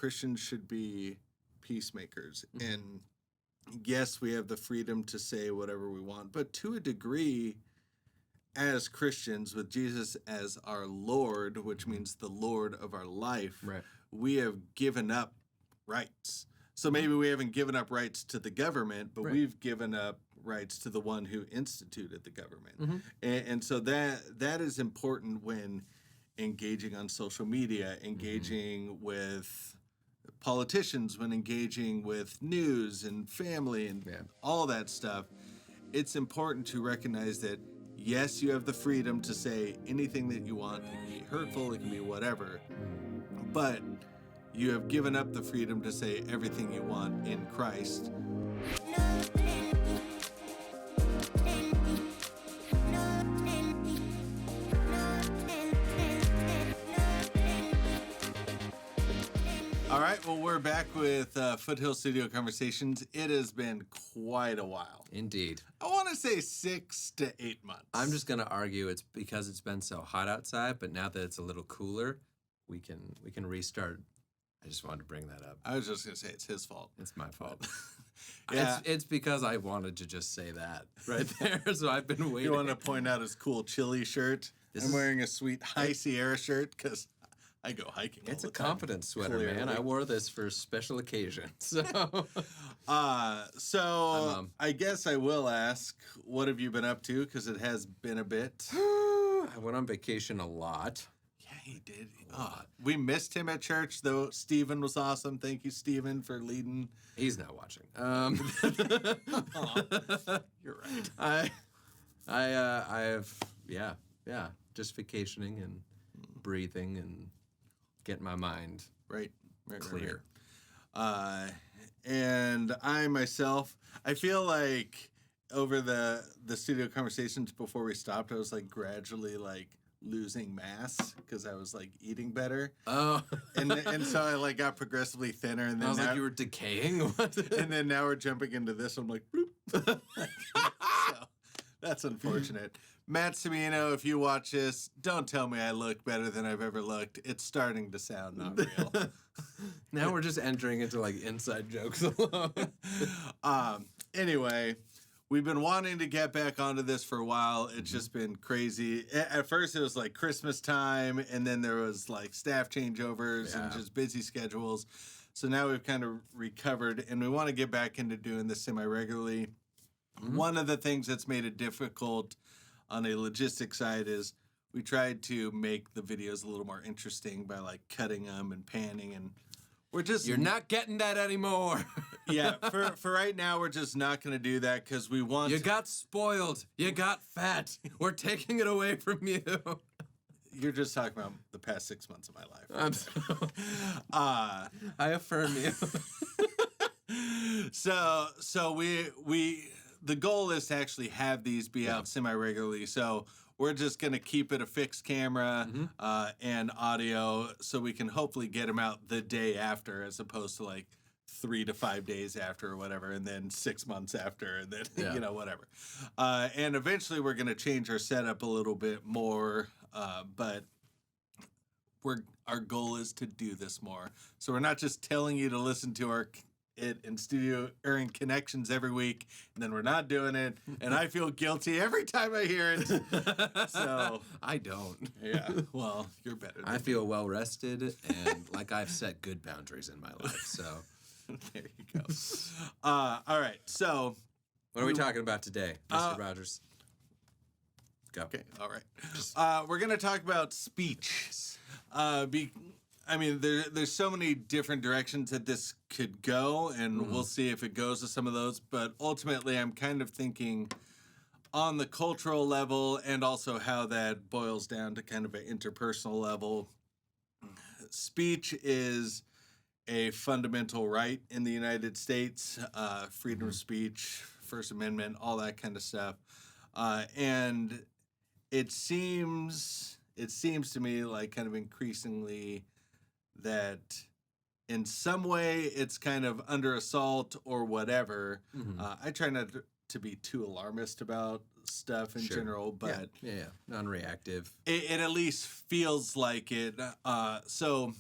Christians should be peacemakers. And yes, we have the freedom to say whatever we want, but to a degree, as Christians, with Jesus as our Lord, which means the Lord of our life, we have given up rights. So maybe we haven't given up rights to the government, but we've given up rights to the one who instituted the government. And so that is important when engaging on social media, engaging with politicians, when engaging with news and family and all that stuff. It's important to recognize that, yes, you have the freedom to say anything that you want. It can be hurtful, it can be whatever. But you have given up the freedom to say everything you want in Christ. All right, well, we're back with Foothill Studio Conversations. It has been quite a while. Indeed. I want to say 6 to 8 months. I'm just going to argue it's because it's been so hot outside, but now that it's a little cooler, we can restart. I just wanted to bring that up. I was just going to say it's his fault. It's my fault. Yeah. It's because I wanted to just say that right there, so I've been waiting. You want to point out his cool chili shirt? I'm wearing a sweet High Sierra shirt because I go hiking all the time. It's a confidence sweater, man. I wore this for a special occasion. So, I guess I will ask, what have you been up to? Because it has been a bit. I went on vacation a lot. Yeah, he did. We missed him at church, though. Steven was awesome. Thank you, Steven, for leading. He's not watching. You're right. I have, just vacationing and breathing and getting my mind clear. And I myself, I feel like over the studio conversations before we stopped, I was like gradually like losing mass because I was like eating better. Oh, and so I like got progressively thinner. And then I was like, you were decaying. And then now we're jumping into this. I'm like, bloop. So that's unfortunate. Matt Semino, if you watch this, don't tell me I look better than I've ever looked. It's starting to sound not real. Now we're just entering into like inside jokes alone. Anyway, we've been wanting to get back onto this for a while. It's just been crazy. At first, it was like Christmas time, and then there was like staff changeovers and just busy schedules. So now we've kind of recovered, and we want to get back into doing this semi-regularly. One of the things that's made it difficult on a logistic side is we tried to make the videos a little more interesting by like cutting them and panning, and we're just... You're not getting that anymore. Yeah, for right now, we're just not going to do that because we want... You got spoiled. You got fat. We're taking it away from you. You're just talking about the past 6 months of my life. I affirm you. So we the goal is to actually have these be out semi-regularly. So we're just going to keep it a fixed camera and audio so we can hopefully get them out the day after as opposed to like 3 to 5 days after or whatever, and then 6 months after, and then, whatever. And eventually we're going to change our setup a little bit more, but our goal is to do this more. So we're not just telling you to listen to it in studio or in connections every week, and then we're not doing it, and I feel guilty every time I hear it. So I don't. Yeah, well, you're better than I feel well rested and like I've set good boundaries in my life. So there you go. All right, so what are we talking about today, Mr. Rogers? Go. Okay, all right. We're going to talk about speech. There's so many different directions that this could go, and we'll see if it goes to some of those. But ultimately, I'm kind of thinking on the cultural level and also how that boils down to kind of an interpersonal level. Speech is a fundamental right in the United States, freedom of speech, First Amendment, all that kind of stuff. And it seems to me like kind of increasingly that in some way it's kind of under assault or whatever. I try not to be too alarmist about stuff in general, but non-reactive. It at least feels like it. So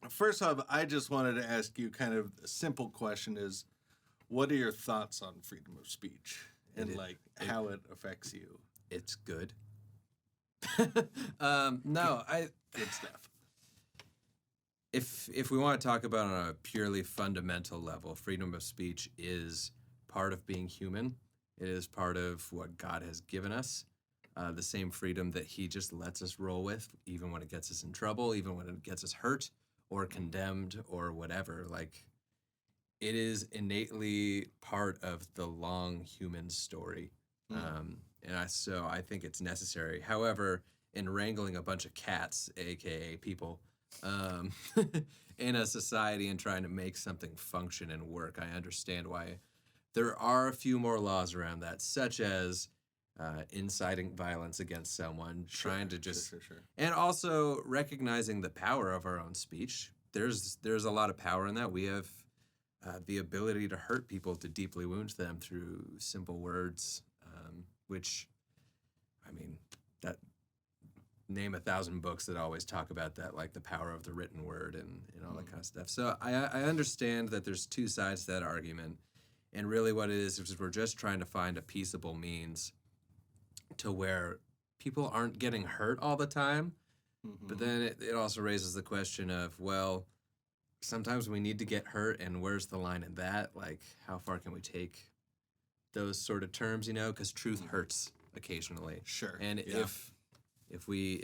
First off, I just wanted to ask you kind of a simple question is, what are your thoughts on freedom of speech and how it affects you? It's good. No, Good stuff. if we want to talk about on a purely fundamental level, freedom of speech is part of being human. It is part of what God has given us. The same freedom that He just lets us roll with, even when it gets us in trouble, even when it gets us hurt or condemned or whatever. Like, it is innately part of the long human story. So I think it's necessary. However, in wrangling a bunch of cats, aka people, in a society and trying to make something function and work, I understand why there are a few more laws around that, such as inciting violence against someone, trying to just, and also recognizing the power of our own speech. There's a lot of power in that. We have the ability to hurt people, to deeply wound them through simple words, which, I mean, that name 1,000 books that always talk about that, like the power of the written word and all that kind of stuff. So I understand that there's two sides to that argument, and really what it is we're just trying to find a peaceable means to where people aren't getting hurt all the time. But then it also raises the question of, well, sometimes we need to get hurt, and where's the line in that? Like, how far can we take those sort of terms, because truth hurts occasionally. Sure. And if we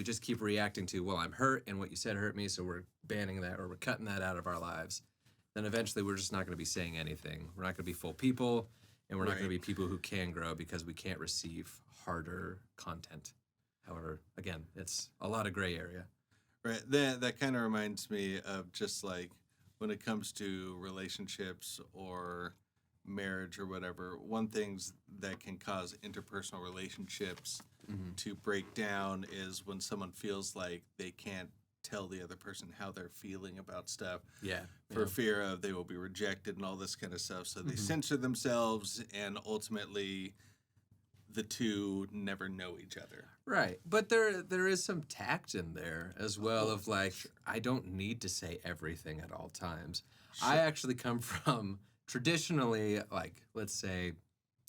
just keep reacting to, well, I'm hurt and what you said hurt me, so we're banning that or we're cutting that out of our lives, then eventually we're just not going to be saying anything. We're not going to be full people, and we're not going to be people who can grow because we can't receive harder content. However, again, it's a lot of gray area. Right. That kind of reminds me of just like when it comes to relationships or marriage or whatever, one things that can cause interpersonal relationships to break down is when someone feels like they can't tell the other person how they're feeling about stuff for fear of they will be rejected and all this kind of stuff. So they censor themselves, and ultimately the two never know each other. Right. But there is some tact in there as well of like, I don't need to say everything at all times. I actually come from traditionally, like, let's say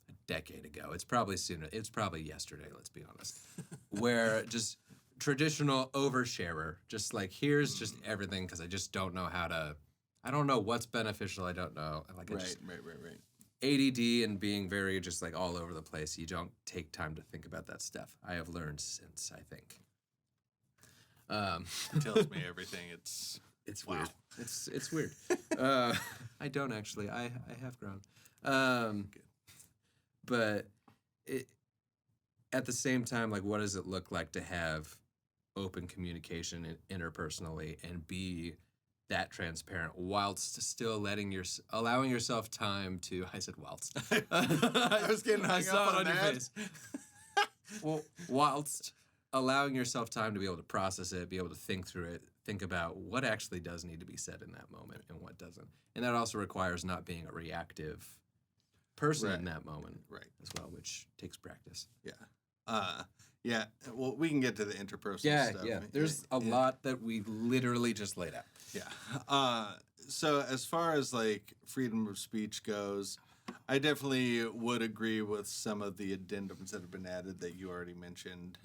a decade ago. It's probably sooner. It's probably yesterday, let's be honest. Where just traditional oversharer, just like, here's just everything because I just don't know I don't know what's beneficial. I don't know. Like, Right. ADD and being very just like all over the place. You don't take time to think about that stuff. I have learned since, I think. It tells me everything. It's weird. It's weird. I don't actually. I have grown. But at the same time, like, what does it look like to have open communication interpersonally and be that transparent whilst still allowing yourself time to, I said whilst. I was getting hung up on your that. face. Well, whilst allowing yourself time to be able to process it, be able to think through it, think about what actually does need to be said in that moment and what doesn't. And that also requires not being a reactive person in that moment as well, which takes practice. Yeah. Well, we can get to the interpersonal stuff. Yeah. There's a lot that we literally just laid out. Yeah. So as far as like freedom of speech goes, I definitely would agree with some of the addendums that have been added that you already mentioned.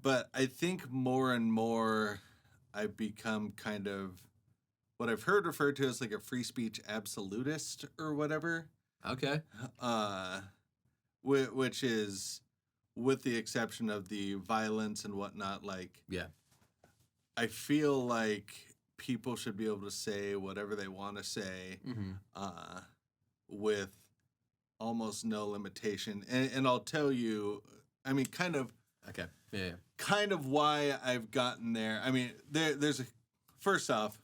But I think more and more I've become kind of what I've heard referred to as like a free speech absolutist or whatever. Okay. Which is, with the exception of the violence and whatnot, like, I feel like people should be able to say whatever they want to say with almost no limitation. And I'll tell you, I mean, kind of why I've gotten there. I mean, first off,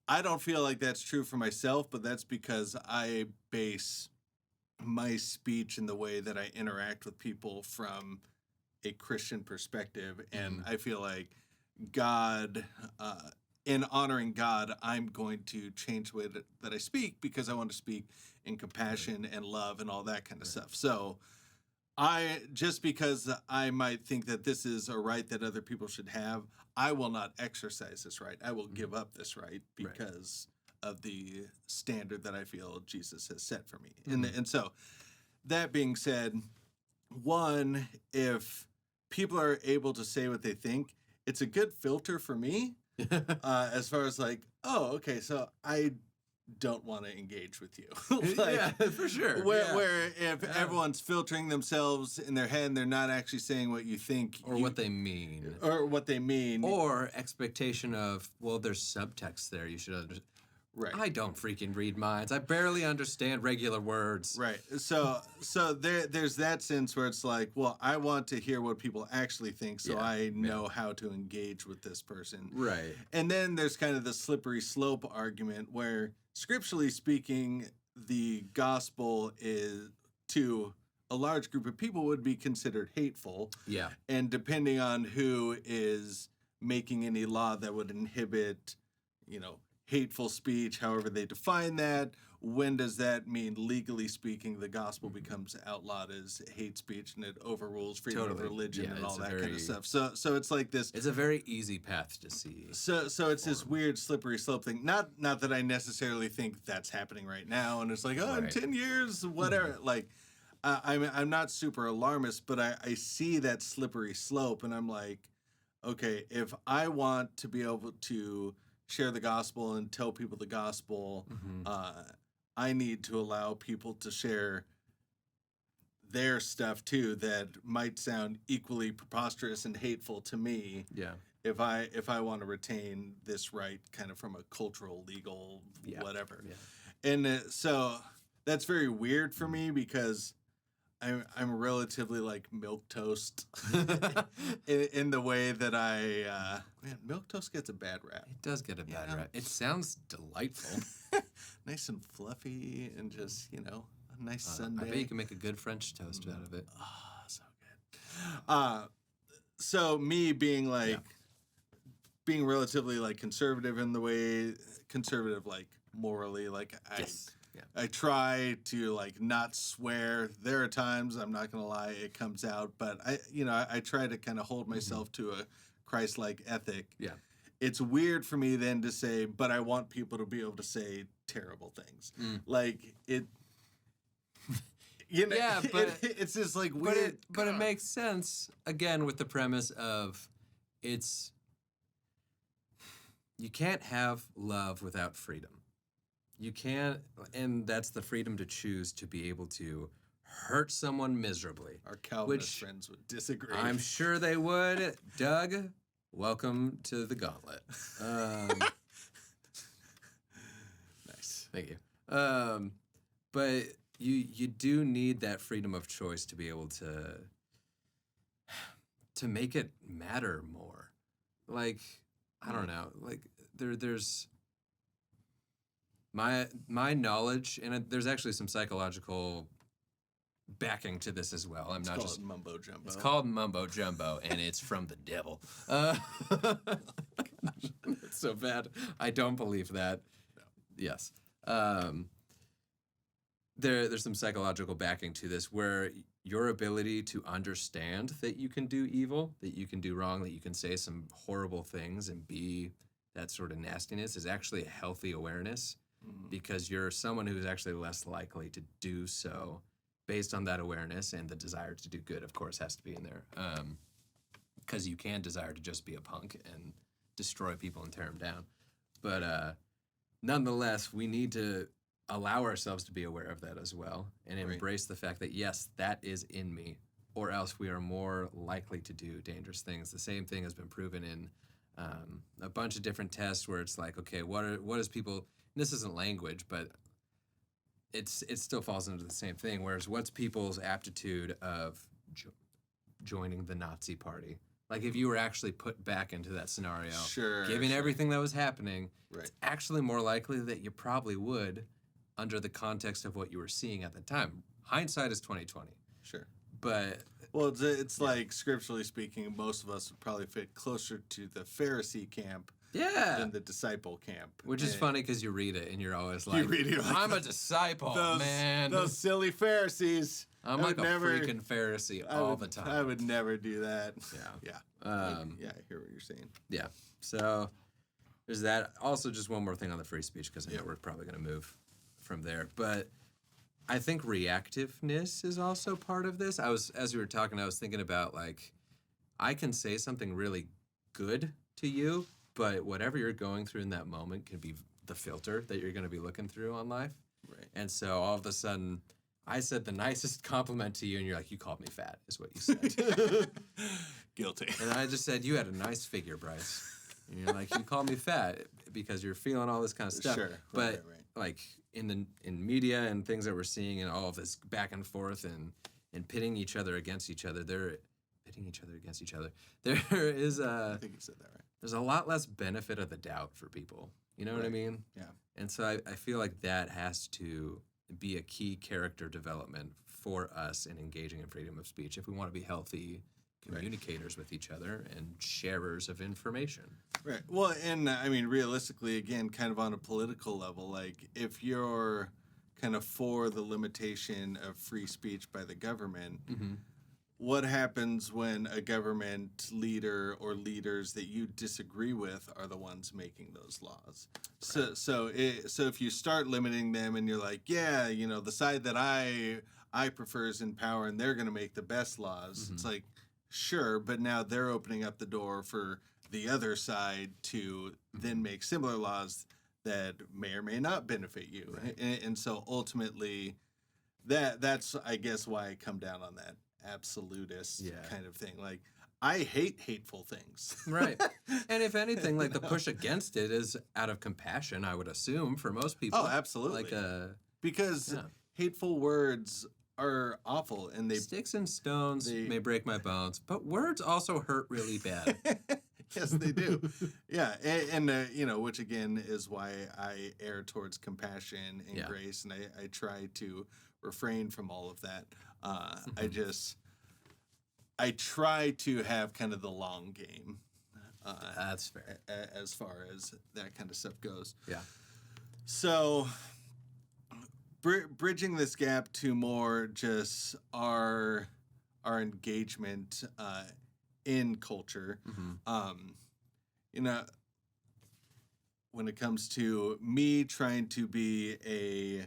I don't feel like that's true for myself, but that's because I base my speech and the way that I interact with people from a Christian perspective. And I feel like God, in honoring God, I'm going to change the way that I speak because I want to speak in compassion and love and all that kind of stuff. So just because I might think that this is a right that other people should have, I will not exercise this right. I will give up this right because of the standard that I feel Jesus has set for me. And so, that being said, one, if people are able to say what they think, it's a good filter for me as far as like, oh, okay, so I don't want to engage with you. Yeah, for sure. Where if everyone's filtering themselves in their head and they're not actually saying what you think or what they mean. Or expectation of, well, there's subtext there. You should understand. Right. I don't freaking read minds. I barely understand regular words. Right. So there's that sense where it's like, well, I want to hear what people actually think so I know how to engage with this person. Right. And then there's kind of the slippery slope argument where, scripturally speaking, the gospel is to a large group of people would be considered hateful. Yeah. And depending on who is making any law that would inhibit, hateful speech, however they define that, when does that mean, legally speaking, the gospel becomes outlawed as hate speech and it overrules freedom of religion and all that kind of stuff. So it's like this. It's a very easy path to see. So it's this weird slippery slope thing. Not that I necessarily think that's happening right now, and it's like, in 10 years, whatever. Like, I'm not super alarmist, but I see that slippery slope, and I'm like, okay, if I want to be able to share the gospel and tell people the gospel, I need to allow people to share their stuff too that might sound equally preposterous and hateful to me. Yeah. If I want to retain this right kind of from a cultural, legal, whatever. Yeah. And so that's very weird for me because I'm relatively like milquetoast in the way that milquetoast gets a bad rap. It does get a bad rap. It sounds delightful. Nice and fluffy and just, a nice Sunday. I bet you can make a good French toast out of it. Oh, so good. So me being being relatively like conservative in the way, like morally, like I try to like not swear. There are times, I'm not gonna lie, it comes out, but I try to kind of hold myself to a Christ-like ethic. Yeah. It's weird for me then to say, but I want people to be able to say terrible things. Like it. Yeah, but it's just like weird. But it makes sense again with the premise of you can't have love without freedom. You can't, and that's the freedom to choose to be able to hurt someone miserably. Our Calvinist friends would disagree. I'm sure they would. Doug, welcome to the gauntlet. Nice. Thank you. But you do need that freedom of choice to be able to make it matter more. Like, I don't know. Like there's my knowledge, and there's actually some psychological backing to this as well. It's called mumbo jumbo. It's called mumbo jumbo, and it's from the devil. It's so bad. I don't believe that. No. Yes. There's some psychological backing to this where your ability to understand that you can do evil, that you can do wrong, that you can say some horrible things and be that sort of nastiness is actually a healthy awareness because you're someone who's actually less likely to do so based on that awareness, and the desire to do good, of course, has to be in there. Because you can desire to just be a punk and destroy people and tear them down. But nonetheless, we need to allow ourselves to be aware of that as well and embrace the fact that, yes, that is in me, or else we are more likely to do dangerous things. The same thing has been proven in a bunch of different tests where it's like, okay, what is people, and this isn't language, but it still falls into the same thing, whereas what's people's aptitude of joining the Nazi party? Like if you were actually put back into that scenario, given everything that was happening, it's actually more likely that you probably would under the context of what you were seeing at the time. Hindsight is 20/20. Sure. But it's like, scripturally speaking, most of us would probably fit closer to the Pharisee camp Yeah. in the disciple camp. Which is And funny because you read it and you're always like, read it like I'm a disciple, man. Those silly Pharisees. I'm like a freaking Pharisee all the time. I would never do that. Yeah. Yeah. I hear what you're saying. Yeah. So there's that. Also, just one more thing on the free speech, because I know we're probably going to move from there. But I think reactiveness is also part of this. As we were talking, I was thinking about, like, I can say something really good to you, but whatever you're going through in that moment can be the filter that you're going to be looking through on life. Right. And so all of a sudden, I said the nicest compliment to you, and you're like, you called me fat, is what you said. Guilty. And I just said, you had a nice figure, Bryce. And you're like, you called me fat because you're feeling all this kind of stuff. Sure. But like in media and things that we're seeing and all of this back and forth and pitting each other against each other, there is I think you said that right. There's a lot less benefit of the doubt for people. You know what I mean? Yeah. And so I feel like that has to be a key character development for us in engaging in freedom of speech if we want to be healthy communicators with each other and sharers of information. Right. Well, and I mean, realistically, again, kind of on a political level, like if you're kind of for the limitation of free speech by the government, what happens when a government leader or leaders that you disagree with are the ones making those laws? Right. So if you start limiting them and you're like, yeah, you know, the side that I prefer is in power and they're going to make the best laws. It's like, sure, but now they're opening up the door for the other side to then make similar laws that may or may not benefit you. Right. And so ultimately, that's, I guess, why I come down on that absolutist kind of thing. Like, I hate hateful things. Right. And if anything, like the push against it is out of compassion, I would assume, for most people. Oh, absolutely. Like because hateful words are awful, and sticks and stones may break my bones, but words also hurt really bad. Yes, they do. Yeah, and you know, which again is why I err towards compassion and grace, and I try to refrain from all of that. I try to have kind of the long game. That's fair. As far as that kind of stuff goes. Yeah. So, bridging this gap to more just our engagement in culture, you know, when it comes to me trying to be a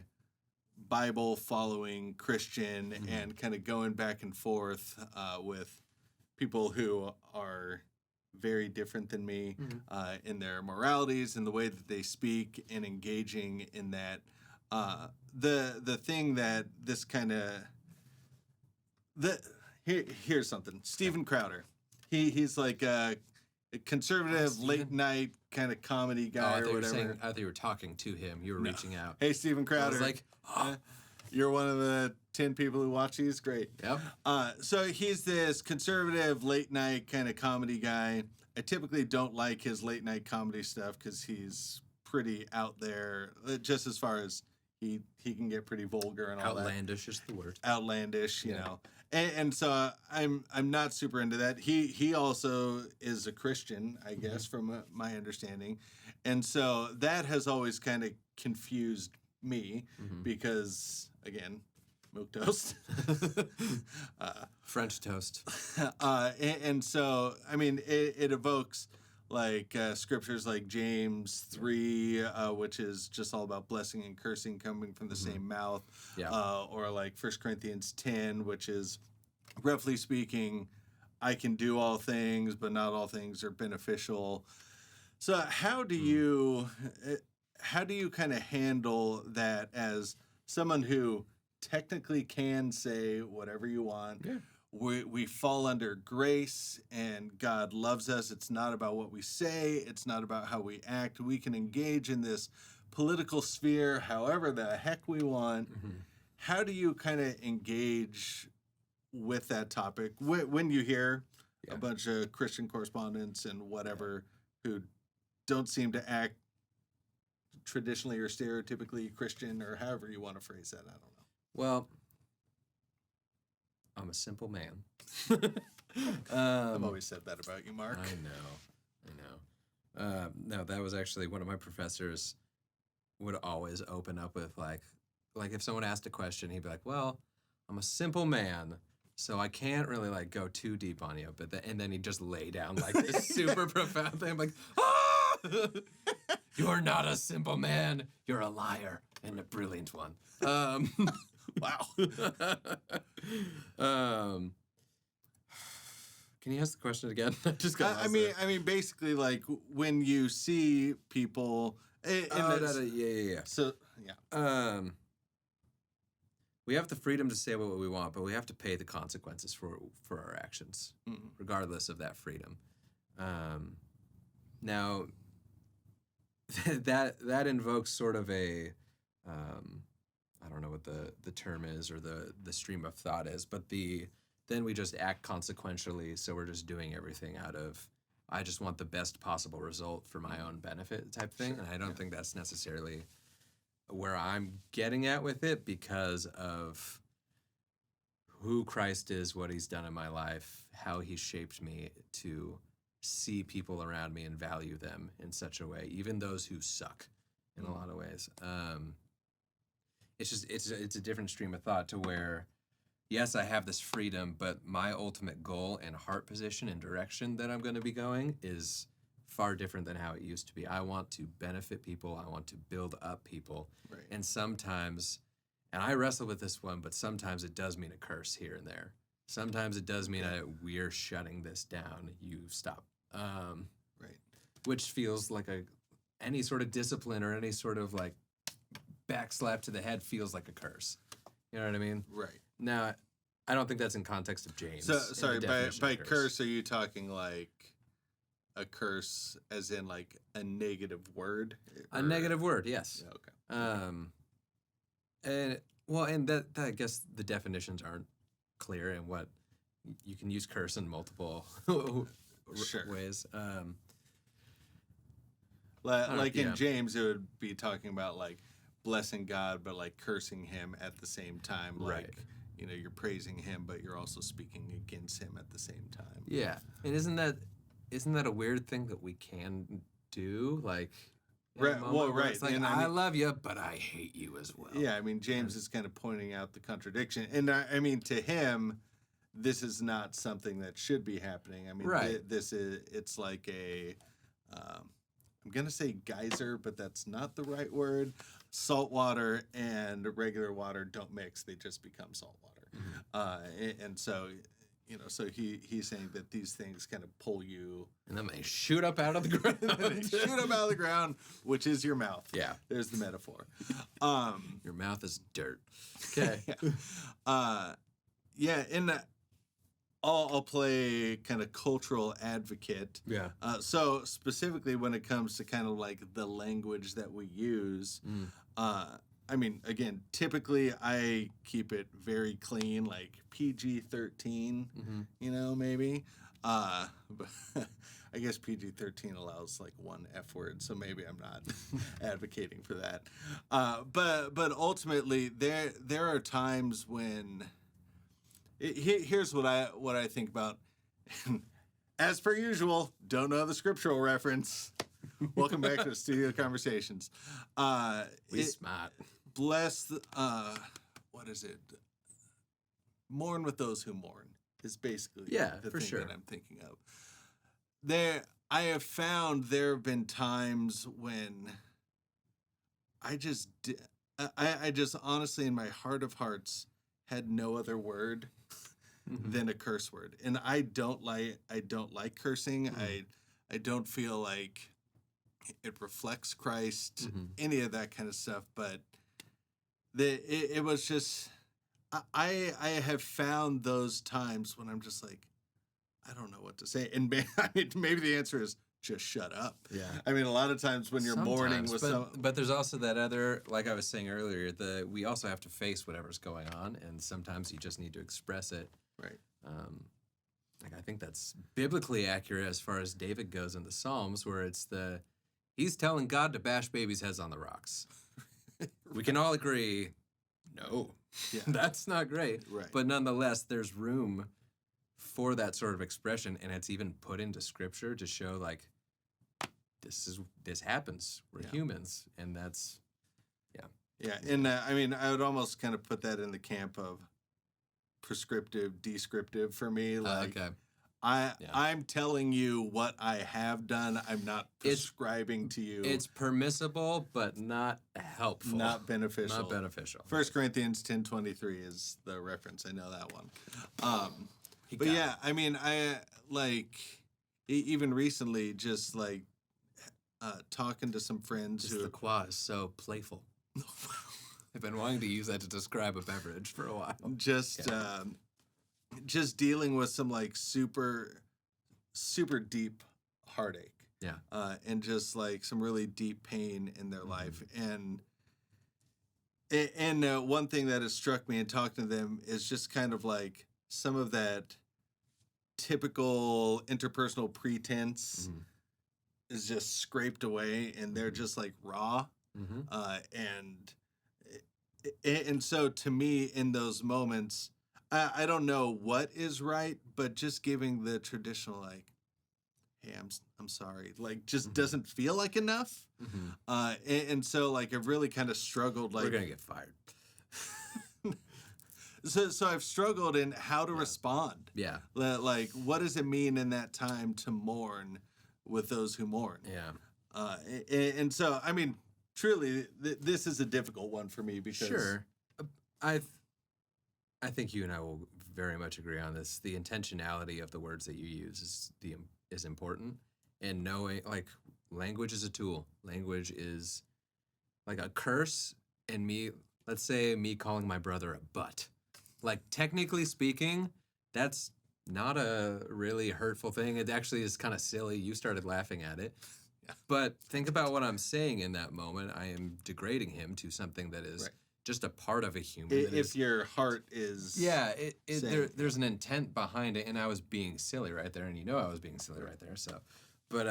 Bible following Christian and kind of going back and forth with people who are very different than me in their moralities and the way that they speak, and engaging in that. The thing that this kind of here's something. Steven Crowder, he's like a conservative late night kind of comedy guy or whatever. I thought you were talking to him. You were reaching out. Hey, Steven Crowder. I was like, you're one of the 10 people who watch these. Great. Yep. So he's this conservative late night kind of comedy guy. I typically don't like his late night comedy stuff because he's pretty out there, just as far as he can get pretty vulgar and all that. Outlandish is the word. Outlandish, you know. And so I'm not super into that. He also is a Christian, I guess, from my understanding. And so that has always kind of confused me because, again, milk toast. French toast. And so, I mean, it evokes like scriptures like James 3, which is just all about blessing and cursing coming from the same mouth. Yeah. Or like 1 Corinthians 10, which is, roughly speaking, I can do all things, but not all things are beneficial. So how do you kind of handle that as someone who technically can say whatever you want? Yeah. We fall under grace, and God loves us. It's not about what we say. It's not about how we act. We can engage in this political sphere however the heck we want. How do you kind of engage with that topic when you hear a bunch of Christian correspondents and whatever who don't seem to act traditionally or stereotypically Christian, or however you want to phrase that? I don't know. Well, I'm a simple man. I've always said that about you, Mark. I know. No, that was actually one of my professors would always open up with like if someone asked a question, he'd be like, "Well, I'm a simple man, so I can't really like go too deep on you." But and then he'd just lay down like this super profound thing. I'm like, "Ah! You're not a simple man. You're a liar and a brilliant one." Wow. Can you ask the question again? I just got I lost mean, there. I mean, basically, like when you see people, Yeah. so yeah, We have the freedom to say what we want, but we have to pay the consequences for our actions, Mhm. regardless of that freedom. Now, that invokes sort of a, I don't know what the term is or the stream of thought is, but then we just act consequentially, so we're just doing everything out of, I just want the best possible result for my own benefit type thing, Sure, and I don't yeah. think that's necessarily where I'm getting at with it because of who Christ is, what he's done in my life, how he shaped me to see people around me and value them in such a way, even those who suck in a lot of ways. It's just it's a different stream of thought to where, yes, I have this freedom, but my ultimate goal and heart position and direction that I'm going to be going is far different than how it used to be. I want to benefit people. I want to build up people. Right. And sometimes, and I wrestle with this one, but sometimes it does mean a curse here and there. Sometimes it does mean we're shutting this down. You stop. Right. Which feels like any sort of discipline or any sort of like backslap to the head feels like a curse. You know what I mean? Right. Now, I don't think that's in context of James. So in the sorry, definition by of curse, are you talking like a curse as in like a negative word? A negative word, yes. Yeah, okay. And that I guess the definitions aren't clear and what you can use curse in multiple Sure. ways. Like in yeah. James, it would be talking about like blessing God, but like cursing him at the same time. Like, Right. you know, you're praising him, but you're also speaking against him at the same time. Yeah, and isn't that a weird thing that we can do? Like, in a Right, moment well, where right, It's like and I love you, but I hate you as well. Yeah, I mean, James is kind of pointing out the contradiction. And I mean, to him, this is not something that should be happening. I mean, Right. it's like I'm going to say geyser, but that's not the right word. Salt water and regular water don't mix. They just become salt water. Mm-hmm. And so, you know, so he's saying that these things kind of pull you. And then they shoot up out of the ground. They shoot up out of the ground, which is your mouth. Yeah. There's the metaphor. Your mouth is dirt. Okay. Yeah, and I'll play kind of cultural advocate. Yeah. So specifically when it comes to kind of like the language that we use, I mean, again, typically I keep it very clean, like PG-13, you know, maybe. But I guess PG-13 allows like one F word, so maybe I'm not advocating for that. But ultimately, there are times when here's what I think about. As per usual, don't know the scriptural reference. Welcome back to Studio Conversations. We smart. Bless what is it? Mourn with those who mourn is basically the for thing sure. that I'm thinking of. I have found there have been times when I just honestly in my heart of hearts had no other word than a curse word, and I don't like cursing. I don't feel like it reflects Christ, any of that kind of stuff. But it was just I have found those times when I'm just like, I don't know what to say, and maybe the answer is just shut up. Yeah. I mean, a lot of times when you're mourning with but there's also that other, like I was saying earlier, we also have to face whatever's going on, and sometimes you just need to express it. Right. Like I think that's biblically accurate as far as David goes in the Psalms, where he's telling God to bash babies' heads on the rocks. We can all agree, no, that's not great. Right. But nonetheless, there's room for that sort of expression, and it's even put into Scripture to show like this happens. We're Yeah. humans, and that's Yeah, and I mean, I would almost kind of put that in the camp of prescriptive, descriptive for me. Like, okay. I'm telling you what I have done. I'm not prescribing to you. It's permissible, but not helpful. Not beneficial. Not beneficial. 1 Corinthians 10:23 is the reference. I know that one. But got yeah, I mean, I like even recently, just like talking to some friends Just who the qua is so playful. I've been wanting to use that to describe a beverage for a while. just dealing with some like super deep heartache. Yeah. And just like some really deep pain in their life. And one thing that has struck me in talking to them is just kind of like some of that typical interpersonal pretense is just scraped away, and they're just like raw. And so to me, in those moments, I don't know what is right, but just giving the traditional like, hey, I'm sorry, like just doesn't feel like enough. And so like I've really kind of struggled. Like we're gonna get fired. So I've struggled in how to respond. Yeah. Like what does it mean in that time to mourn with those who mourn? Yeah. And so I mean, truly, this is a difficult one for me because Sure. I think you and I will very much agree on this. The intentionality of the words that you use is important, and knowing like language is a tool. Language is like a curse, and me. Let's say me calling my brother a butt. Like technically speaking, that's not a really hurtful thing. It actually is kind of silly. You started laughing at it. But think about what I'm saying in that moment. I am degrading him to something that is just a part of a human. If your heart is there's an intent behind it, and I was being silly right there, and you know I was being silly right there. So, but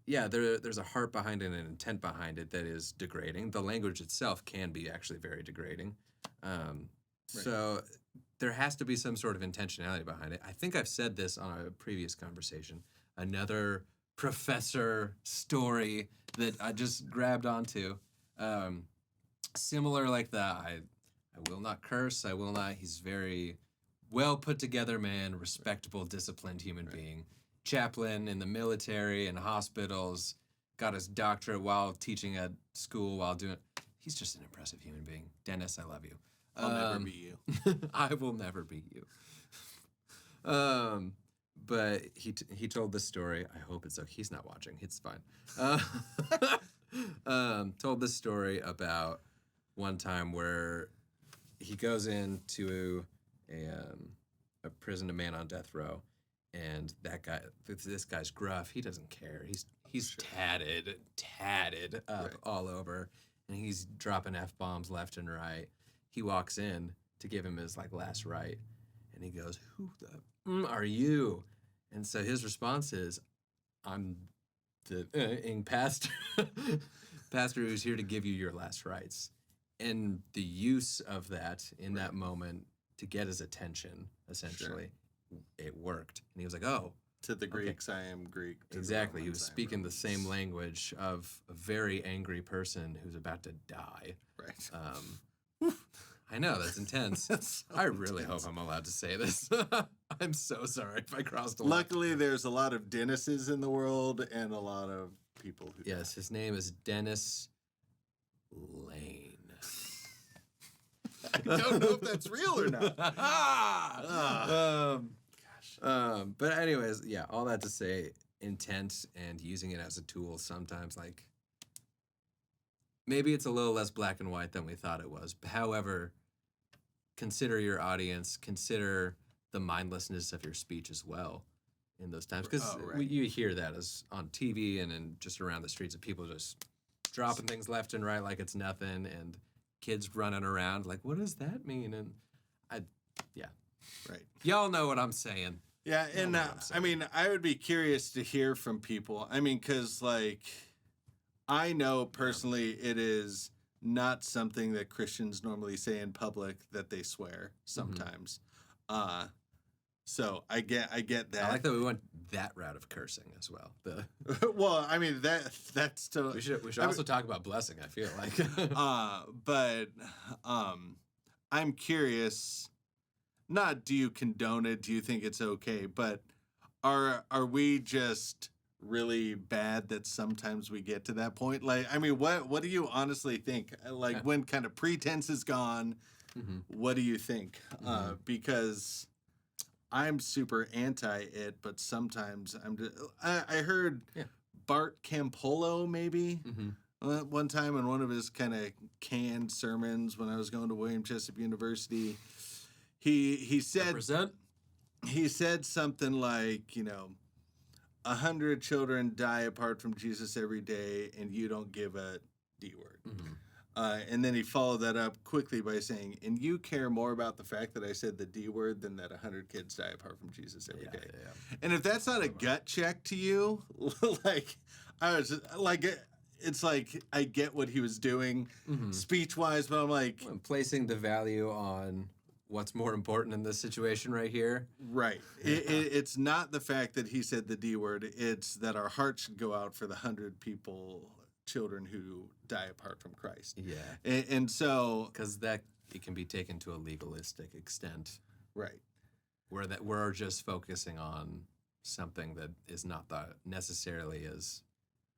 there's a heart behind it and an intent behind it that is degrading. The language itself can be actually very degrading. So there has to be some sort of intentionality behind it. I think I've said this on a previous conversation. Another professor story that I just grabbed onto. Similar like that. I will not curse. I will not. He's very well put together man, respectable, disciplined human being. Chaplain in the military and hospitals. Got his doctorate while teaching at school while doing. He's just an impressive human being. Dennis, I love you. I'll never be you. I will never be you. But he told this story. I hope it's okay. He's not watching. It's fine. Told this story about one time where he goes into a prison, a man on death row, and this guy's gruff. He doesn't care. He's tatted up all over, and he's dropping F-bombs left and right. He walks in to give him his like last right, and he goes, "Who the are you?" And so his response is, "I'm the pastor, pastor who's here to give you your last rites." And the use of that in that moment to get his attention, essentially, it worked. And he was like, "Oh." To the Greeks, I am Greek. Exactly. He was speaking the same language of a very angry person who's about to die. Right. I know, that's intense. That's so I really intense. hope I'm allowed to say this. I'm so sorry if I crossed a line. Luckily, there's a lot of Dennises in the world and a lot of people who. Yes, his name is Dennis Lane. I don't know if that's real or not. But anyways, yeah, all that to say, intent and using it as a tool sometimes, like, maybe it's a little less black and white than we thought it was. However, consider your audience, consider the mindlessness of your speech as well in those times. Because you hear that as on TV and just around the streets of people just dropping things left and right like it's nothing, and kids running around like, what does that mean? And Right. Y'all know what I'm saying. Yeah, and I mean, I would be curious to hear from people. I mean, because, like, I know personally it is not something that Christians normally say in public that they swear sometimes. So I get that. I like that we went that route of cursing as well. Well, I mean that's still. We should also talk about blessing, I feel like. But I'm curious. Not do you condone it? Do you think it's okay? But are we just really bad that sometimes we get to that point? Like, I mean, what do you honestly think? Like, when kind of pretense is gone, what do you think? Because I'm super anti it, but sometimes I heard Bart Campolo maybe one time in one of his kind of canned sermons when I was going to William Jessup University. He said Represent? He said something like, 100 children die apart from Jesus every day, and you don't give a D word. And then he followed that up quickly by saying, and you care more about the fact that I said the D word than that 100 kids die apart from Jesus every day. Yeah. And if that's not a gut check to you, like, I was like, it's like I get what he was doing speech-wise, but I'm like... I'm placing the value on what's more important in this situation right here. Right. It's not the fact that he said the D word. It's that our hearts should go out for the 100 children who die apart from Christ. Yeah. And so... Because it can be taken to a legalistic extent. Right. Where we're just focusing on something that is not necessarily as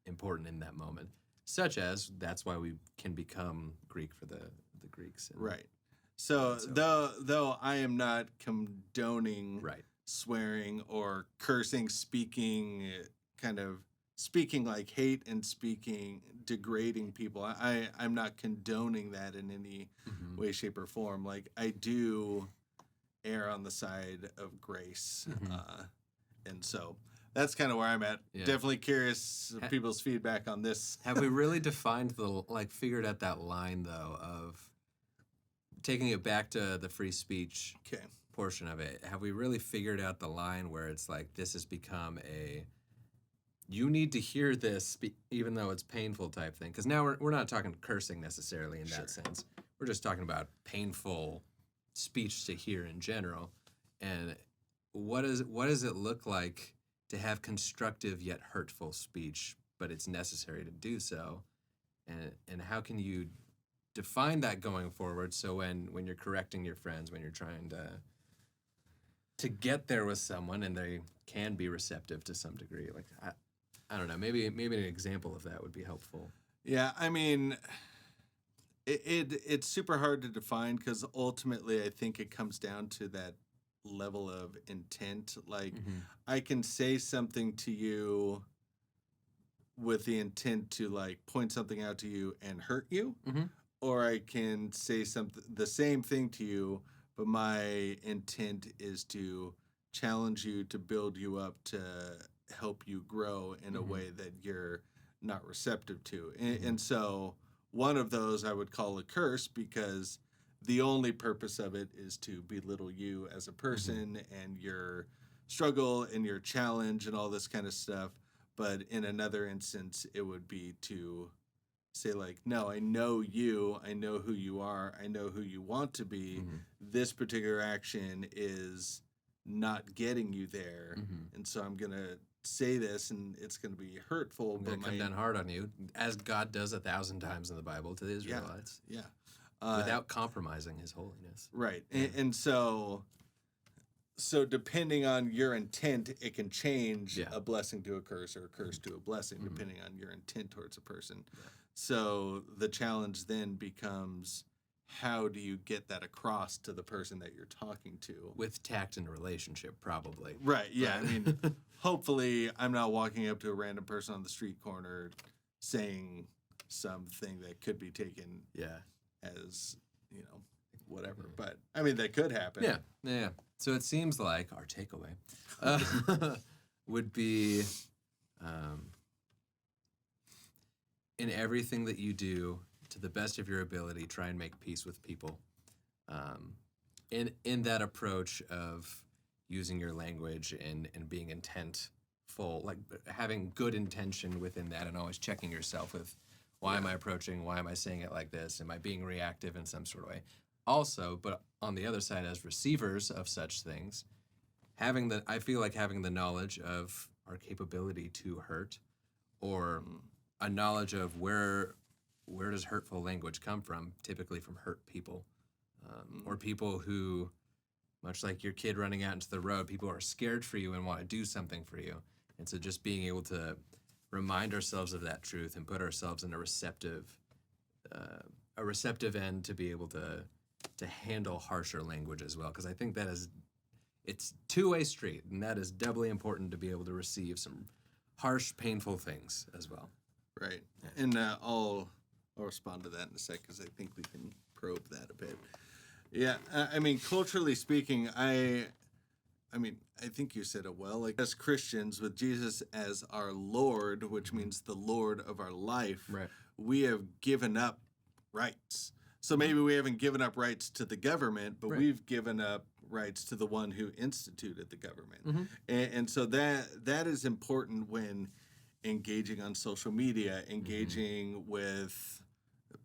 important in that moment. Such as, that's why we can become Greek for the Greeks. Right. So though I am not condoning swearing or cursing, speaking like hate and speaking degrading people, I'm not condoning that in any way, shape, or form. Like, I do err on the side of grace, and so that's kind of where I'm at. Yeah. Definitely curious of people's feedback on this. Have we really figured out that line though of taking it back to the free speech portion of it? Have we really figured out the line where it's like this has become you need to hear this even though it's painful type thing? Because now we're not talking cursing necessarily in that sense. We're just talking about painful speech to hear in general. And what does it look like to have constructive yet hurtful speech, but it's necessary to do so? And how can you define that going forward, so when you're correcting your friends, when you're trying to get there with someone and they can be receptive to some degree, like I don't know, maybe an example of that would be helpful. Yeah, I mean, it's super hard to define because ultimately I think it comes down to that level of intent. Like, I can say something to you with the intent to like point something out to you and hurt you. Or I can say the same thing to you, but my intent is to challenge you, to build you up, to help you grow in a way that you're not receptive to. And so one of those I would call a curse, because the only purpose of it is to belittle you as a person and your struggle and your challenge and all this kind of stuff. But in another instance, it would be to say like, no, I know you, I know who you are, I know who you want to be. This particular action is not getting you there. And so I'm going to say this and it's going to be hurtful. I'm going to come down hard on you, as God does 1,000 times in the Bible to the Israelites. Yeah. Without compromising his holiness. Right. And so depending on your intent, it can change a blessing to a curse or a curse to a blessing, depending on your intent towards a person. So the challenge then becomes, how do you get that across to the person that you're talking to? With tact in a relationship, probably. Right, yeah. I mean, hopefully I'm not walking up to a random person on the street corner saying something that could be taken as, whatever. But, I mean, that could happen. Yeah. So it seems like our takeaway would be... in everything that you do, to the best of your ability, try and make peace with people. In that approach of using your language and being intentful, like having good intention within that, and always checking yourself with, why am I approaching? Why am I saying it like this? Am I being reactive in some sort of way? Also, but on the other side, as receivers of such things, I feel like having the knowledge of our capability to hurt, or a knowledge of where does hurtful language come from, typically from hurt people, or people who, much like your kid running out into the road, people are scared for you and want to do something for you. And so just being able to remind ourselves of that truth and put ourselves in a receptive end to be able to handle harsher language as well, because I think it's two-way street, and that is doubly important to be able to receive some harsh, painful things as well. Right. And I'll respond to that in a sec, because I think we can probe that a bit. Yeah, I mean, culturally speaking, I think you said it well. Like, as Christians, with Jesus as our Lord, which means the Lord of our life, Right. we have given up rights. So maybe we haven't given up rights to the government, but Right. we've given up rights to the one who instituted the government. And so that is important when engaging on social media, engaging with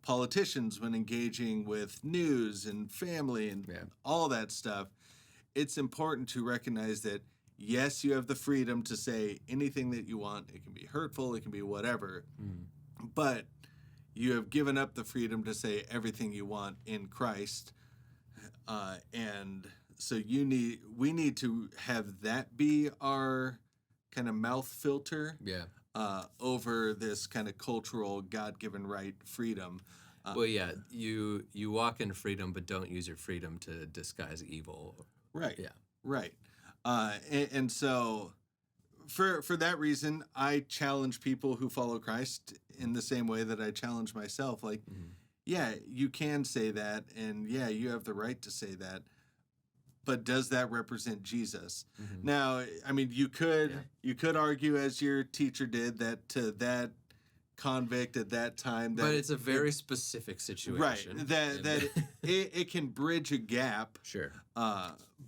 politicians, when engaging with news and family and all that stuff. It's important to recognize that, yes, you have the freedom to say anything that you want. It can be hurtful, it can be whatever, but you have given up the freedom to say everything you want in Christ. And so we need to have that be our kind of mouth filter over this kind of cultural God-given right freedom. Well, yeah, you walk in freedom, but don't use your freedom to disguise evil. Right. Yeah. Right. And so for that reason, I challenge people who follow Christ in the same way that I challenge myself. Like, yeah, you can say that, and yeah, you have the right to say that, but does that represent Jesus? Now, I mean, you could argue, as your teacher did, that to that convict at that time, that but it's a very specific situation, right? That it can bridge a gap. Sure.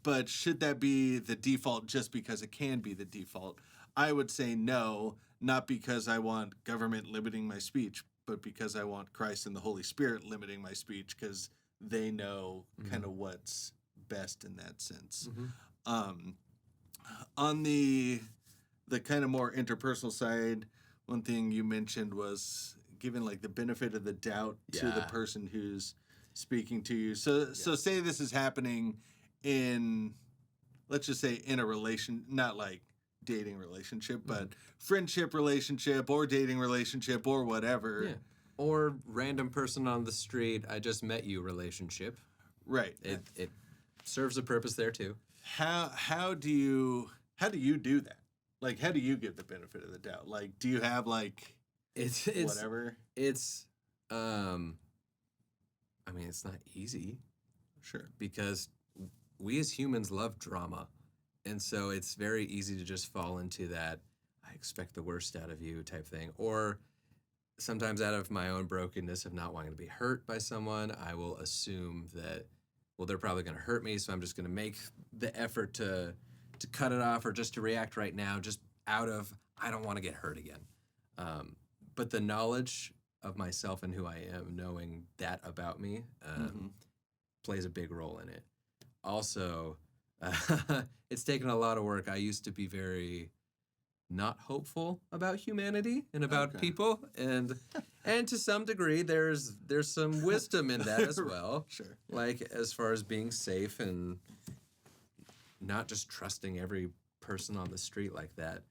But should that be the default just because it can be the default? I would say no, not because I want government limiting my speech, but because I want Christ and the Holy Spirit limiting my speech, because they know kind of what's best in that sense. On the kind of more interpersonal side, one thing you mentioned was giving like the benefit of the doubt to the person who's speaking to you. So say this is happening in, let's just say, in a not like dating relationship, but friendship relationship or dating relationship or whatever. Yeah. Or random person on the street, I just met you relationship. Right. It serves a purpose there too. How do you do that? Like, how do you give the benefit of the doubt? Like, do you have like it's whatever? It's I mean, it's not easy. Sure. Because we as humans love drama. And so it's very easy to just fall into that I expect the worst out of you type thing. Or sometimes out of my own brokenness of not wanting to be hurt by someone, I will assume that, well, they're probably going to hurt me, so I'm just going to make the effort to cut it off or just to react right now, just out of, I don't want to get hurt again. But the knowledge of myself and who I am, knowing that about me, plays a big role in it. Also, it's taken a lot of work. I used to be very not hopeful about humanity and about people, and to some degree there's some wisdom in that as well. Sure. Like, as far as being safe and not just trusting every person on the street like that.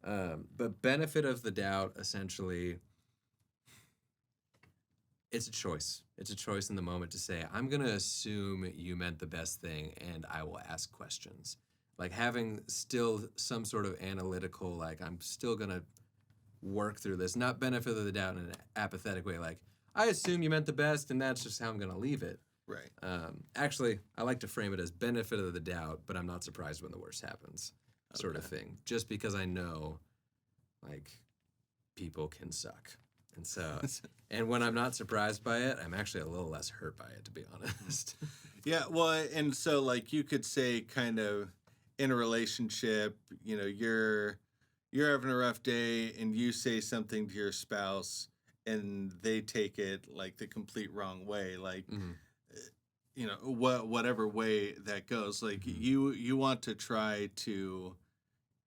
But benefit of the doubt, essentially, it's a choice. It's a choice in the moment to say, I'm going to assume you meant the best thing, and I will ask questions. Like, having still some sort of analytical, like, I'm still going to work through this. Not benefit of the doubt in an apathetic way, like, I assume you meant the best, and that's just how I'm going to leave it. Right. Actually, I like to frame it as benefit of the doubt, but I'm not surprised when the worst happens, sort of thing. Just because I know, like, people can suck. And so, and when I'm not surprised by it, I'm actually a little less hurt by it, to be honest. Yeah, well, and so, like, you could say kind of in a relationship, you know, you're having a rough day and you say something to your spouse and they take it like the complete wrong way. Like, whatever way that goes. Like you want to try to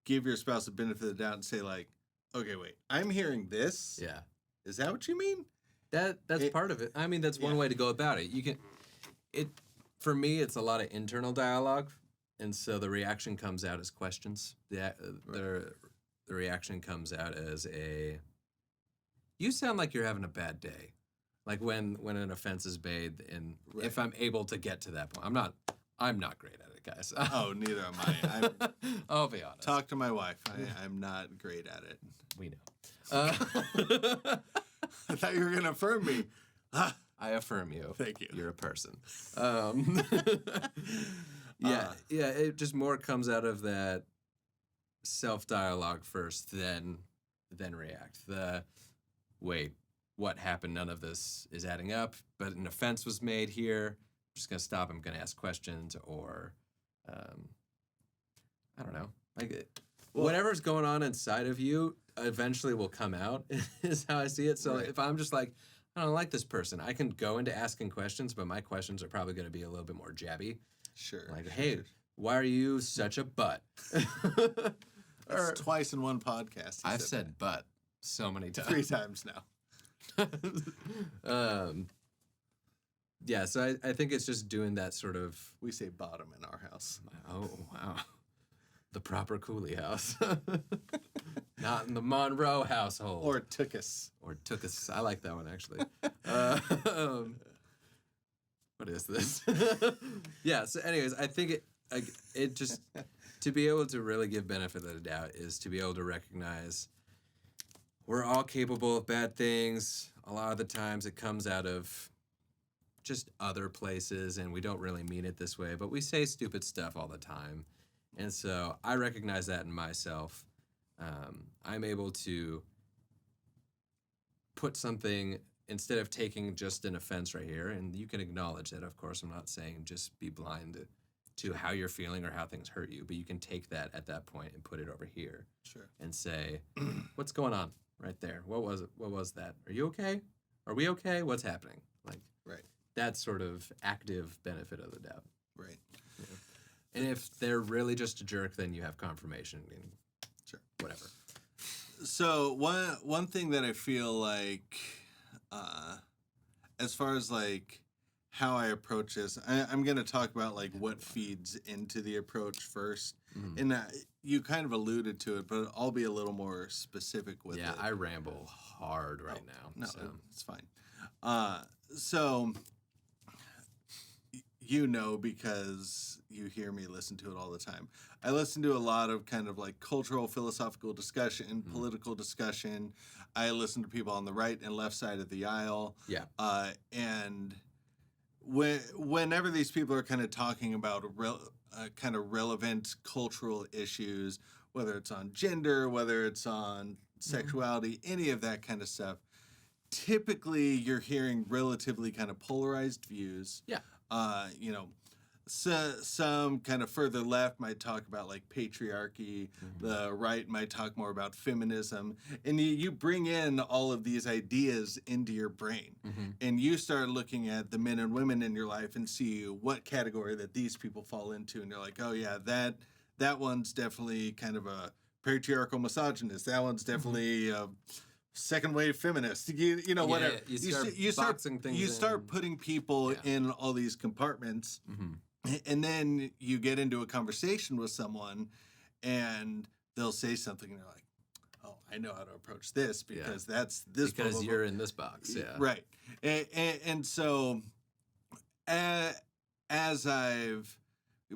give your spouse the benefit of the doubt and say like, okay, wait, I'm hearing this. Yeah. Is that what you mean? That's part of it. I mean, that's one way to go about it. For me, it's a lot of internal dialogue, and so the reaction comes out as questions. The reaction comes out as you sound like you're having a bad day. Like when an offense is made, and if I'm able to get to that point, I'm not great at it, guys. Oh, neither am I. I'll be honest. Talk to my wife. I'm not great at it. We know. I thought you were gonna affirm me. I affirm you. Thank you. You're a person. Yeah. It just more comes out of that self-dialogue first, then react. Wait, what happened? None of this is adding up, but an offense was made here. I'm just gonna stop. I'm gonna ask questions, or I don't know. Whatever's going on inside of you eventually will come out. Is how I see it. So if I'm just like, I don't like this person, I can go into asking questions, but my questions are probably going to be a little bit more jabby. Sure. Like, hey, why are you such a butt? That's twice in one podcast. I've said butt so many times. 3 times now. Yeah, so I think it's just doing that sort of... We say bottom in our house. Oh, wow. The proper Cooley house. Not in the Monroe household. Or Tookus. I like that one, actually. What is this? Yeah, so anyways, I think it just... To be able to really give benefit of the doubt is to be able to recognize we're all capable of bad things. A lot of the times it comes out of just other places, and we don't really mean it this way, but we say stupid stuff all the time. And so I recognize that in myself. I'm able to put something, instead of taking just an offense right here, and you can acknowledge that, of course. I'm not saying just be blind to how you're feeling or how things hurt you, but you can take that at that point and put it over here. Sure. And say, what's going on right there? What was it? What was that? Are you okay? Are we okay? What's happening? Like, right. That sort of active benefit of the doubt. Right. Yeah. And if they're really just a jerk, then you have confirmation and sure, whatever. So one thing that I feel like, as far as like how I approach this, I'm going to talk about like what feeds into the approach first. Mm-hmm. And you kind of alluded to it, but I'll be a little more specific with it. Yeah, I ramble hard right now. No, so. It's fine. So, because you hear me listen to it all the time. I listen to a lot of kind of like cultural, philosophical discussion, political discussion. I listen to people on the right and left side of the aisle. Yeah. And whenever these people are kind of talking about kind of relevant cultural issues, whether it's on gender, whether it's on sexuality, any of that kind of stuff, typically you're hearing relatively kind of polarized views. Yeah. So some kind of further left might talk about like patriarchy. Mm-hmm. The right might talk more about feminism. And you bring in all of these ideas into your brain. Mm-hmm. And you start looking at the men and women in your life and see what category that these people fall into. And you're like, oh yeah, that one's definitely kind of a patriarchal misogynist. That one's definitely a second wave feminist. Whatever. You start putting people in all these compartments. Mm-hmm. And then you get into a conversation with someone and they'll say something and you're like, oh, I know how to approach this because that's this. Because blah, blah, you're blah. in this box. Yeah. Right. And so as I've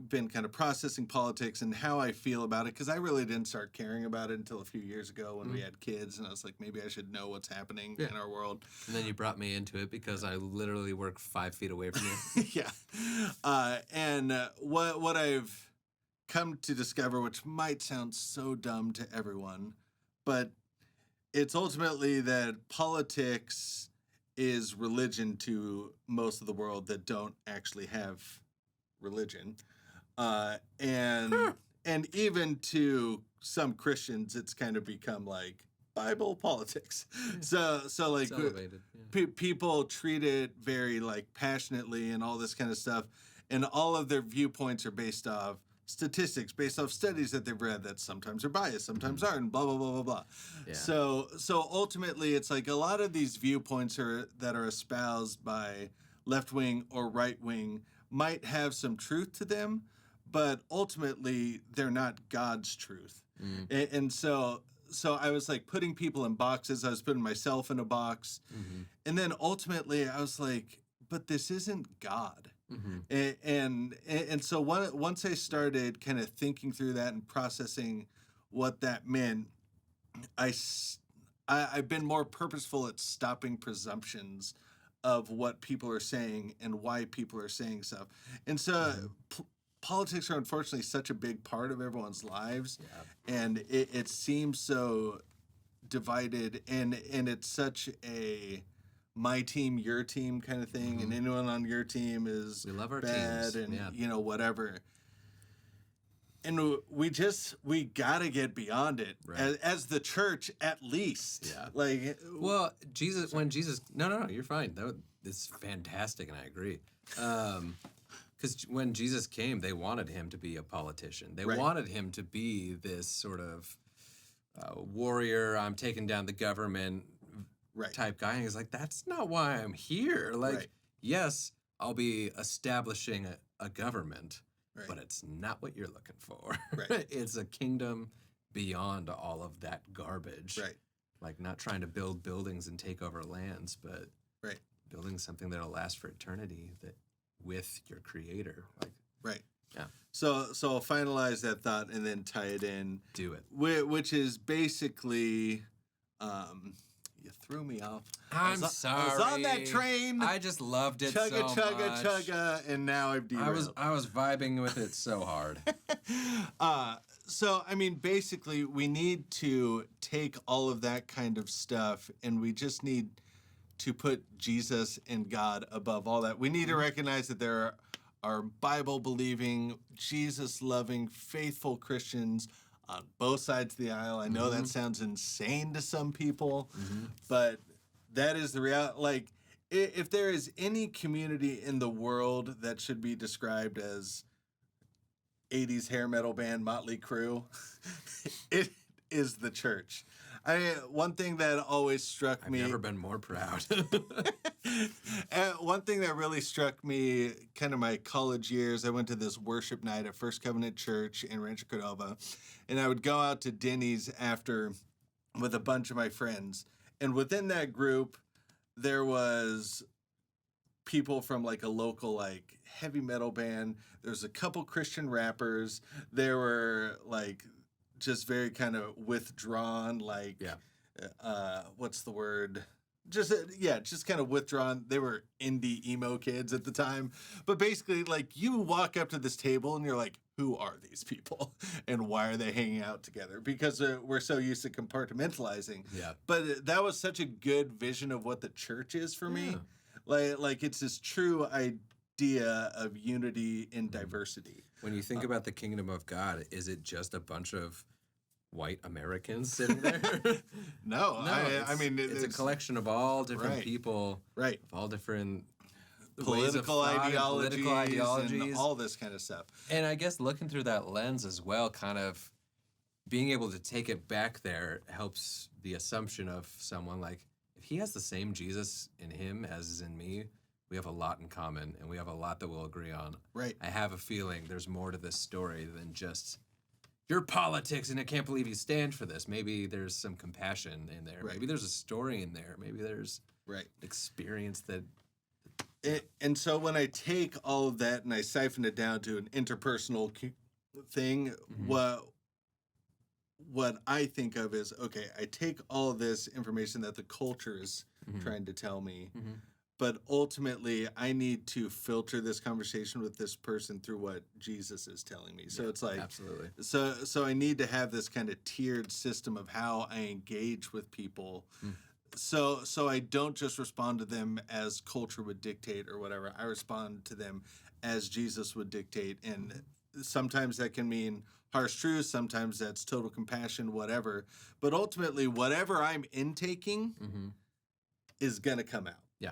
been kind of processing politics and how I feel about it, because I really didn't start caring about it until a few years ago when we had kids, and I was like, maybe I should know what's happening in our world. And then you brought me into it because I literally work 5 feet away from you. Yeah. And what I've come to discover, which might sound so dumb to everyone, but it's ultimately that politics is religion to most of the world that don't actually have religion. And even to some Christians, it's kind of become like, Bible politics. Yeah. So like It's elevated. Yeah. people treat it very like passionately and all this kind of stuff, and all of their viewpoints are based off statistics, based off studies that they've read that sometimes are biased, sometimes aren't, and blah blah blah blah blah. Yeah. So ultimately, it's like a lot of these viewpoints that are espoused by left wing or right wing might have some truth to them, but ultimately they're not God's truth. And so I was like putting people in boxes. I was putting myself in a box, and then ultimately I was like, but this isn't God. And so once I started kind of thinking through that and processing what that meant, I've been more purposeful at stopping presumptions of what people are saying and why people are saying stuff. And so politics are unfortunately such a big part of everyone's lives, and it seems so divided, and it's such a my team, your team kind of thing, and anyone on your team is We love our bad, teams. and you know, whatever. And we gotta get beyond it, as the church, at least. Yeah. Like, Well, when Jesus, no, you're fine. It's fantastic, and I agree. Because when Jesus came, they wanted him to be a politician. They wanted him to be this sort of warrior, I'm taking down the government type guy. And he's like, that's not why I'm here. Like, yes, I'll be establishing a government, but it's not what you're looking for. It's a kingdom beyond all of that garbage. Like, not trying to build buildings and take over lands, but building something that'll last for eternity with your creator. Like, yeah. So I'll finalize that thought and then tie it in. Do it. Which is basically, you threw me off. I'm sorry. I was on that train. I just loved it so much. Chugga, and now I've derailed. I was vibing with it so hard. So, I mean, basically, we need to take all of that kind of stuff, and we just need to put Jesus and God above all that. We need to recognize that there are Bible-believing, Jesus-loving, faithful Christians on both sides of the aisle. I know that sounds insane to some people, but that is the reality. Like, if there is any community in the world that should be described as 80s hair metal band Motley Crue, it is the church. One thing that always struck me... I've never been more proud. One thing that really struck me kind of my college years, I went to this worship night at First Covenant Church in Rancho Cordova, and I would go out to Denny's after with a bunch of my friends. And within that group, there was people from like a local like heavy metal band. There's a couple Christian rappers. There were like just very kind of withdrawn, like, what's the word? Just kind of withdrawn. They were indie emo kids at the time. But basically, like, you walk up to this table and you're like, who are these people? And why are they hanging out together? Because we're so used to compartmentalizing. Yeah. But that was such a good vision of what the church is for me. Like it's this true idea of unity in diversity. When you think about the kingdom of God, is it just a bunch of white Americans sitting there? No, I mean it's a collection of all different people, of all different political ideologies, and and all this kind of stuff. And I guess looking through that lens as well, kind of being able to take it back there helps the assumption of someone like, if he has the same Jesus in him as is in me, we have a lot in common and we have a lot that we'll agree on. I have a feeling there's more to this story than just your politics and I can't believe you stand for this. Maybe there's some compassion in there. Maybe there's a story in there. Maybe there's experience that... And so when I take all of that and I siphon it down to an interpersonal thing, what I think of is, okay, I take all of this information that the culture is trying to tell me, but ultimately I need to filter this conversation with this person through what Jesus is telling me. So it's like, absolutely. So I need to have this kind of tiered system of how I engage with people. So I don't just respond to them as culture would dictate or whatever. I respond to them as Jesus would dictate, and sometimes that can mean harsh truth, sometimes that's total compassion, whatever. But ultimately, whatever I'm intaking is going to come out. Yeah.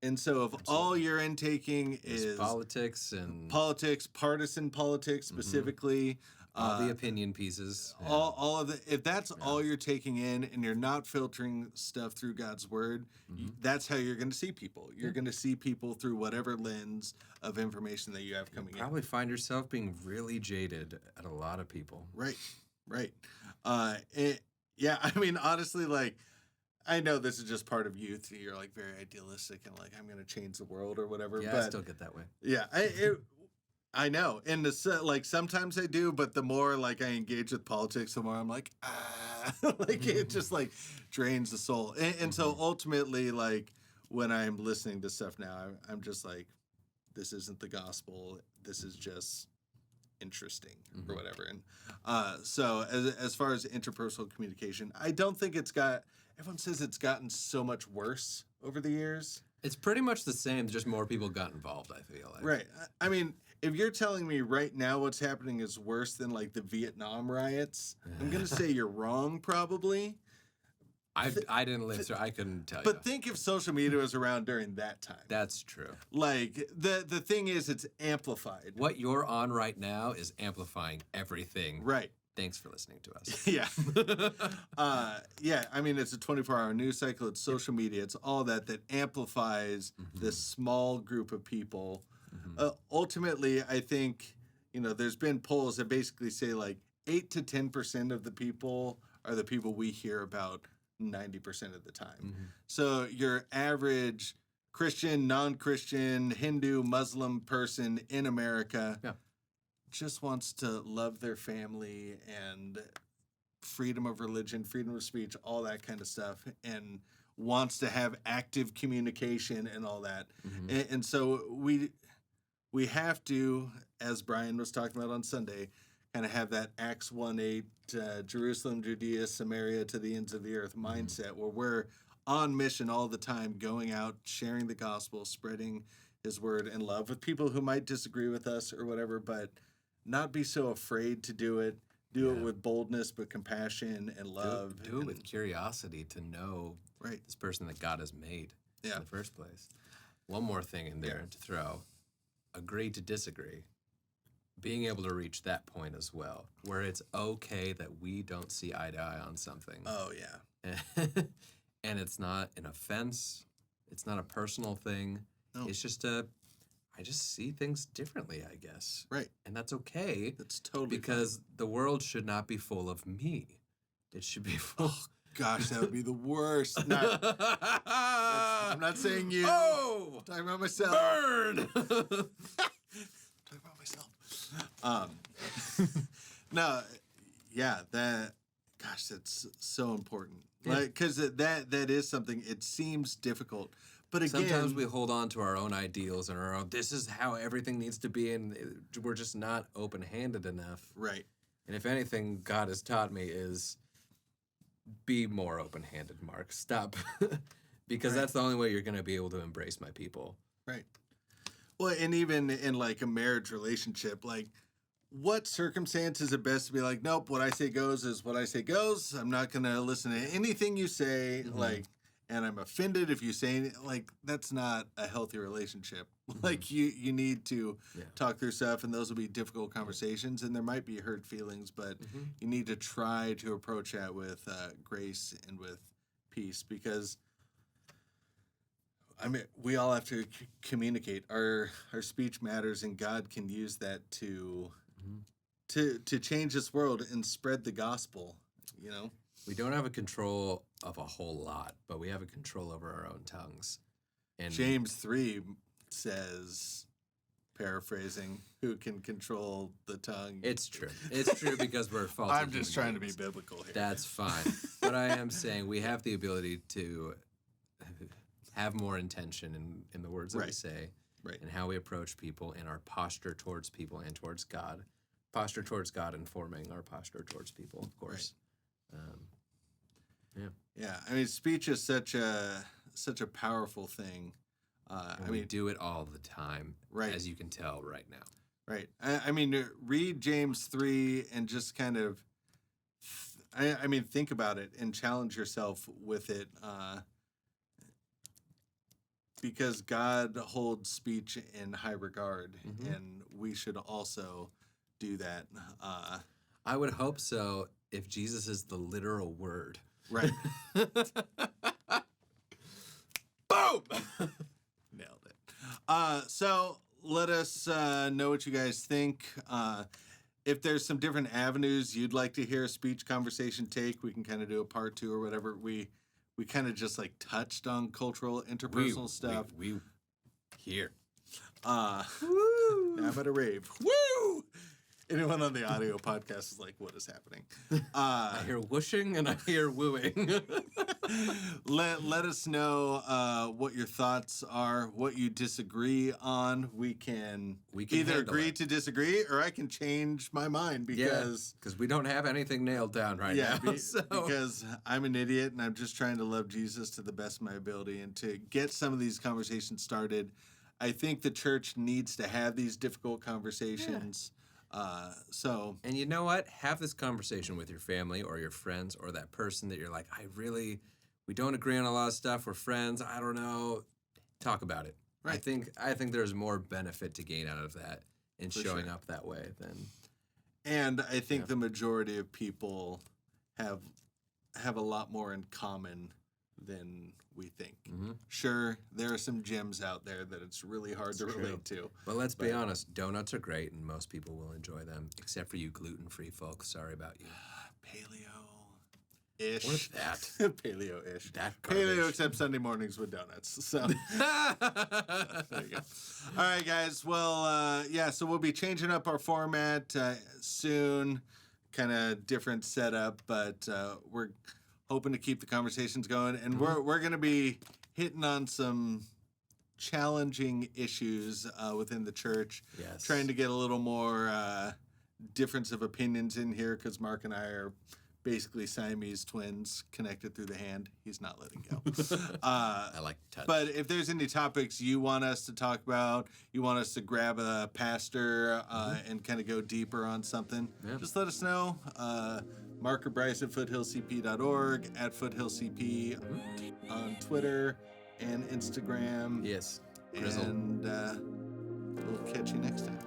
And so if all you're intaking is politics and partisan politics specifically, all the opinion pieces, all of the, if that's all you're taking in and you're not filtering stuff through God's word, that's how you're going to see people. You're going to see people through whatever lens of information that you have coming in. Probably find yourself being really jaded at a lot of people. Right. Yeah, I mean, honestly, like, I know this is just part of youth. You're like very idealistic and like, I'm going to change the world or whatever. Yeah, but I still get that way. Yeah, I know. And like sometimes I do, but the more like I engage with politics, the more I'm like, like it just like drains the soul. And so ultimately, like when I'm listening to stuff now, I'm just like, this isn't the gospel. This is just interesting or whatever. And so as far as interpersonal communication, I don't think everyone says it's gotten so much worse over the years. It's pretty much the same, just more people got involved, I feel like. Right. I mean, if you're telling me right now what's happening is worse than like the Vietnam riots, I'm going to say you're wrong probably. I didn't live through, I couldn't tell you. But think if social media was around during that time. That's true. Like, the thing is, it's amplified. What you're on right now is amplifying everything. Right. Thanks for listening to us. Yeah. Yeah, I mean, it's a 24-hour news cycle. It's social media. It's all that amplifies this small group of people. Ultimately, I think, there's been polls that basically say like 8 to 10% of the people are the people we hear about 90% of the time. So your average Christian, non-Christian, Hindu, Muslim person in America just wants to love their family and freedom of religion, freedom of speech, all that kind of stuff, and wants to have active communication and all that. And so we have to, as Brian was talking about on Sunday, kind of have that Acts 1:8, Jerusalem, Judea, Samaria, to the ends of the earth mindset, where we're on mission all the time, going out, sharing the gospel, spreading his word and love with people who might disagree with us or whatever, but not be so afraid to do it. Do it with boldness, but compassion and love. Do it with curiosity to know this person that God has made in the first place. One more thing in there to throw. Agree to disagree. Being able to reach that point as well, where it's okay that we don't see eye to eye on something. Oh, yeah. And it's not an offense. It's not a personal thing. No. It's just I just see things differently, I guess. Right. And that's okay. That's totally because the world should not be full of me. It should be full. Oh, gosh, that would be the worst. I'm not saying you. Oh! I'm talking about myself. Burn! Talking about myself. No, yeah, that's so important. Like, because that is something, it seems difficult. But again, sometimes we hold on to our own ideals and our own, this is how everything needs to be, and we're just not open-handed enough. Right. And if anything God has taught me is be more open-handed, Mark. Stop. Because that's the only way you're going to be able to embrace my people. Right. Well, and even in like a marriage relationship, like what circumstance is it best to be like, nope, what I say goes is what I say goes. I'm not going to listen to anything you say. Like, and I'm offended if you say, like, that's not a healthy relationship. Like, you need to talk through stuff, and those will be difficult conversations, and there might be hurt feelings, but you need to try to approach that with grace and with peace, because, I mean, we all have to communicate. Our speech matters, and God can use that to change this world and spread the gospel, We don't have a control of a whole lot, but we have a control over our own tongues. And James 3 says, paraphrasing, who can control the tongue? It's true. It's true because we're faulty. I'm just trying to be biblical here. That's fine. But I am saying we have the ability to have more intention in the words that we say, and how we approach people, and our posture towards people and towards God. Posture towards God informing our posture towards people, of course. Yeah. I mean, speech is such a powerful thing. We do it all the time, as you can tell right now. Right. I mean, read James 3 and just kind of, I mean, think about it and challenge yourself with it. Because God holds speech in high regard, and we should also do that. I would hope so if Jesus is the literal word. Right. Boom! Nailed it. So let us know what you guys think. If there's some different avenues you'd like to hear a speech conversation take, we can kind of do a part 2 or whatever. We kind of just like touched on cultural interpersonal stuff. We here. Woo! I'm at a rave. Woo! Anyone on the audio podcast is like, what is happening? I hear whooshing and I hear wooing. Let us know what your thoughts are, what you disagree on. We can either agree to disagree, or I can change my mind because we don't have anything nailed down right now. Because I'm an idiot and I'm just trying to love Jesus to the best of my ability and to get some of these conversations started. I think the church needs to have these difficult conversations. And you know what? Have this conversation with your family or your friends or that person that you're like, we don't agree on a lot of stuff. We're friends. I don't know. Talk about it. Right. I think there's more benefit to gain out of that in showing up that way than. And I think the majority of people have a lot more in common than we think. Sure, there are some gems out there that it's really hard to relate to. But let's be honest, donuts are great and most people will enjoy them, except for you gluten-free folks. Sorry about you. Paleo-ish. What's that? Paleo-ish. That garbage. Paleo except Sunday mornings with donuts. So there you go. All right, guys. Well, so we'll be changing up our format soon. Kind of different setup, but we're hoping to keep the conversations going, and we're going to be hitting on some challenging issues within the church. Yes. Trying to get a little more difference of opinions in here because Mark and I are basically Siamese twins connected through the hand. He's not letting go. I like touch. But if there's any topics you want us to talk about, you want us to grab a pastor and kind of go deeper on something, just let us know. Mark or Bryce at foothillcp.org, at foothillcp on Twitter and Instagram. Yes. Grizzle. And we'll catch you next time.